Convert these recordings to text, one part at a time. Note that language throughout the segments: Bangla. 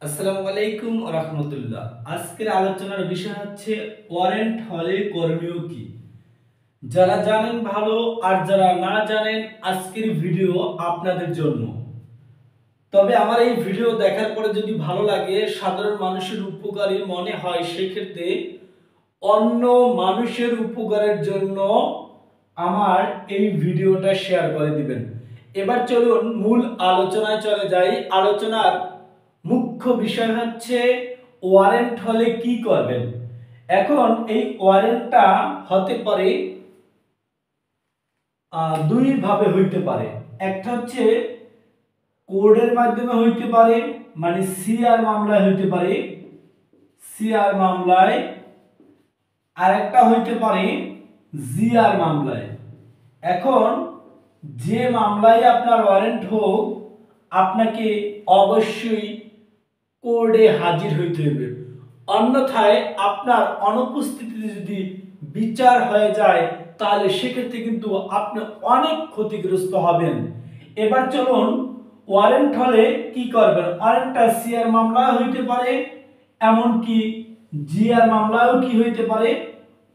আসসালামু আলাইকুম ওয়া রাহমাতুল্লাহ। আজকের আলোচনার বিষয় হচ্ছে ওয়ারেন্ট হলে করণীয় কি। যারা জানেন ভালো, আর যারা না জানেন আজকের ভিডিও আপনাদের জন্য। তবে আমার এই ভিডিও দেখার পরে যদি ভালো লাগে, সাধারণ মানুষের উপকারী মনে হয়, সেক্ষেত্রে অন্য মানুষের উপকারের জন্য আমার এই ভিডিওটা শেয়ার করে দিবেন। এবার চলুন মূল আলোচনায় চলে যাই। আলোচনার মুখ্য বিষয় হচ্ছে ওয়ারেন্ট হলে কি করবেন। এখন এই ওয়ারেন্টটা হতে পারে দুই ভাবে হইতে পারে। একটা হচ্ছে কোর্টের মাধ্যমে হইতে পারে, মানে সিআর মামলায় হইতে পারে, সিআর মামলায়। আর একটা হইতে পারে জিআর মামলায়। এখন যে মামলায় আপনার ওয়ারেন্ট হোক, আপনাকে অবশ্যই কোর্টে হাজির হইতে হবে। অন্যথায় আপনার অনুপস্থিতিতে যদি বিচার হয়ে যায়, তাহলে সেক্ষেত্রে কিন্তু আপনি অনেক ক্ষতিগ্রস্ত হবেন। এবার চলুন ওয়ারেন্ট হলে কি করবেন। ওয়ারেন্টটা সিআর মামলা হইতে পারে, এমনকি জিআর মামলাও কি হইতে পারে,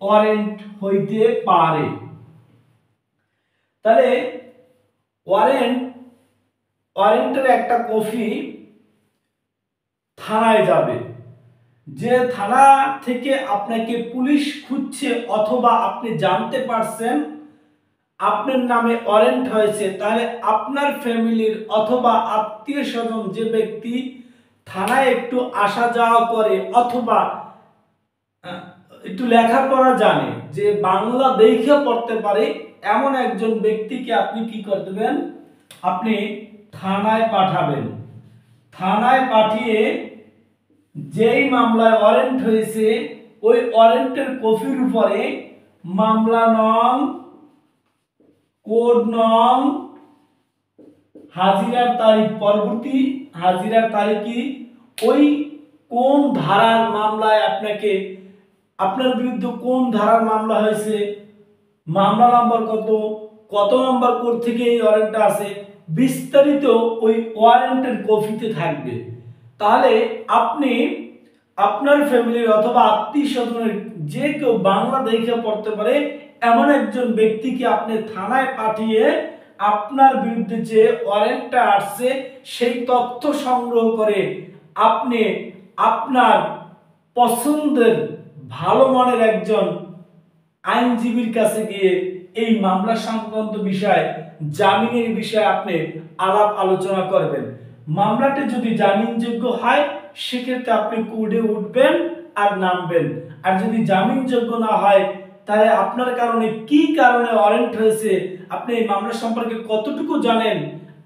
ওয়ারেন্ট হইতে পারে। তাহলে ওয়ারেন্টের একটা কপি থানায় যাবে। যে থানা থেকে আপনাকে পুলিশ খুঁজছে, অথবা আপনি জানতে পারছেন আপনার নামে ওয়ারেন্ট হয়েছে, তাহলে আপনার ফ্যামিলির অথবা আত্মীয় স্বজন যে ব্যক্তি থানায় একটু আসা যাওয়া করে, অথবা একটু লেখাপড়া জানে, যে বাংলা দেখে পড়তে পারে, এমন একজন ব্যক্তিকে আপনি কি করবেন, আপনি থানায় পাঠাবেন। থানায় পাঠিয়ে যেই মামলায় ওয়ারেন্ট হয়েছে, ওই ওয়ারেন্টের কপির উপরে মামলা নং, কোড নং, হাজিরার তারিখ, পরবর্তী হাজিরার তারিখ কি, ওই কোন ধারার মামলায় আপনাকে, আপনার বিরুদ্ধে কোন ধারার মামলা হয়েছে, মামলা নাম্বার কত, কত নম্বর কোর্ট থেকে এই ওয়ারেন্টটা আছে, বিস্তারিত ওই ওয়ারেন্টের কপিতে থাকবে। তাহলে আপনি আপনার ফ্যামিলির অথবা আত্মীয় স্বজনের যে কেউ বাংলা দেখে পড়তে পারে, এমন একজন ব্যক্তিকে আপনি থানায় পাঠিয়ে আপনার বিরুদ্ধে যে ওয়ারেন্টটা আসছে সেই তথ্য সংগ্রহ করে আপনি আপনার পছন্দের ভালো মানের একজন আইনজীবীর কাছে গিয়ে এই মামলা সংক্রান্ত বিষয়, জামিনের বিষয়ে আপনি আলাপ আলোচনা করবেন। মামলাটি যদি জামিনযোগ্য হয়, সেক্ষেত্রে আপনি কোর্টে উঠবেন আর নামবেন। আর যদি জামিনযোগ্য না হয়, তাহলে আপনার কারণে কি কারণে ওয়ারেন্ট হয়েছে, আপনি এই মামলা সম্পর্কে কতটুকু জানেন,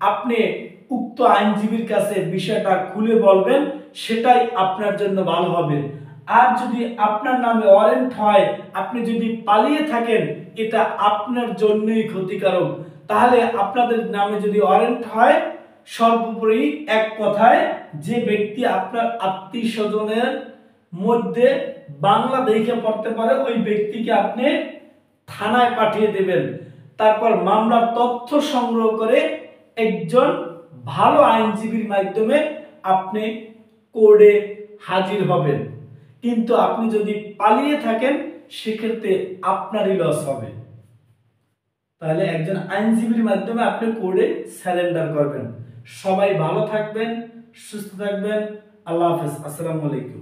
আপনি উক্ত আইনজীবীর কাছে বিষয়টা খুলে বলবেন, সেটাই আপনার জন্য ভালো হবে। আর যদি আপনার নামে ওয়ারেন্ট হয়, আপনি যদি পালিয়ে থাকেন, এটা আপনার জন্যই ক্ষতিকারক। তাহলে আপনাদের নামে যদি ওয়ারেন্ট হয়, সর্বোপরি এক কথায় যে ব্যক্তি আপনার আত্মীয় স্বজনের মধ্যে বাংলা দেখে পড়তে পারে, ওই ব্যক্তিকে আপনি থানায় পাঠিয়ে দেবেন। তারপর মামলার তথ্য সংগ্রহ করে একজন ভালো আইনজীবীর মাধ্যমে আপনি কোর্টে হাজির হবেন। কিন্তু আপনি যদি পালিয়ে থাকেন, সেক্ষেত্রে আপনারই লস হবে। তাহলে একজন আইনজীবীর মাধ্যমে আপনি কোর্টে সারেন্ডার করবেন। সবাই ভালো থাকবেন, সুস্থ থাকবেন। আল্লাহ হাফেজ। আসসালামু আলাইকুম।